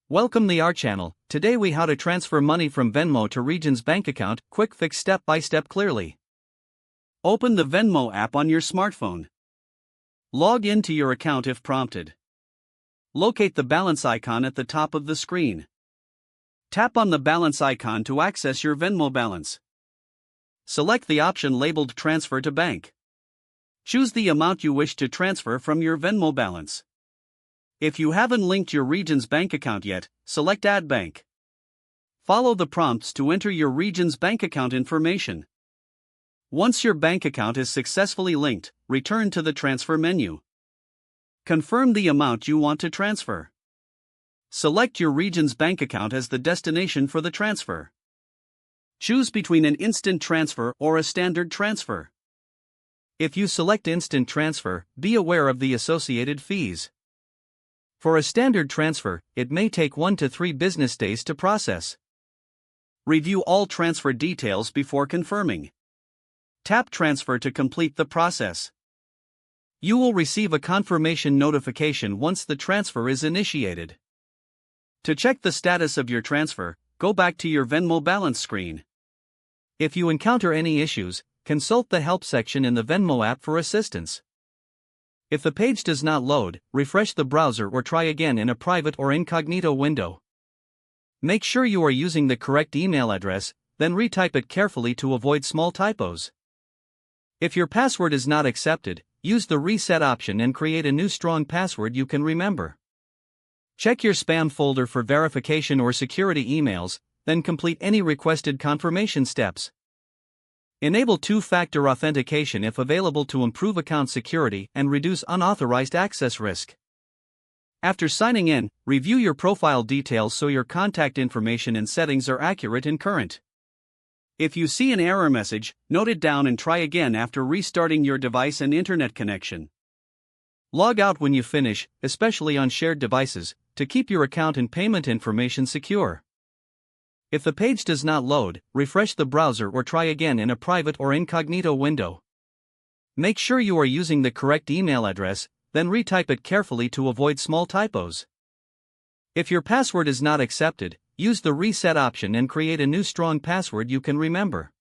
Welcome to our channel. Today we how to transfer money from Venmo to Regions bank account. Quick fix step by step clearly. Open the Venmo app on your smartphone. Log into your account if prompted. Locate the balance icon at the top of the screen. Tap on the balance icon to access your Venmo balance. Select the option labeled Transfer to Bank. Choose the amount you wish to transfer from your Venmo balance. If you haven't linked your Regions bank account yet, select Add Bank. Follow the prompts to enter your Regions bank account information. Once your bank account is successfully linked, return to the Transfer menu. Confirm the amount you want to transfer. Select your Regions bank account as the destination for the transfer. Choose between an instant transfer or a standard transfer. If you select instant transfer, be aware of the associated fees. For a standard transfer, it may take 1 to 3 business days to process. Review all transfer details before confirming. Tap Transfer to complete the process. You will receive a confirmation notification once the transfer is initiated. To check the status of your transfer, go back to your Venmo balance screen. If you encounter any issues, consult the help section in the Venmo app for assistance. If the page does not load, refresh the browser or try again in a private or incognito window. Make sure you are using the correct email address, then retype it carefully to avoid small typos. If your password is not accepted, use the reset option and create a new strong password you can remember. Check your spam folder for verification or security emails, then complete any requested confirmation steps. Enable two-factor authentication if available to improve account security and reduce unauthorized access risk. After signing in, review your profile details so your contact information and settings are accurate and current. If you see an error message, note it down and try again after restarting your device and internet connection. Log out when you finish, especially on shared devices, to keep your account and payment information secure. If the page does not load, refresh the browser or try again in a private or incognito window. Make sure you are using the correct email address, then retype it carefully to avoid small typos. If your password is not accepted, use the reset option and create a new strong password you can remember.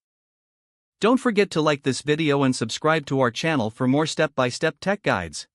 Don't forget to like this video and subscribe to our channel for more step-by-step tech guides.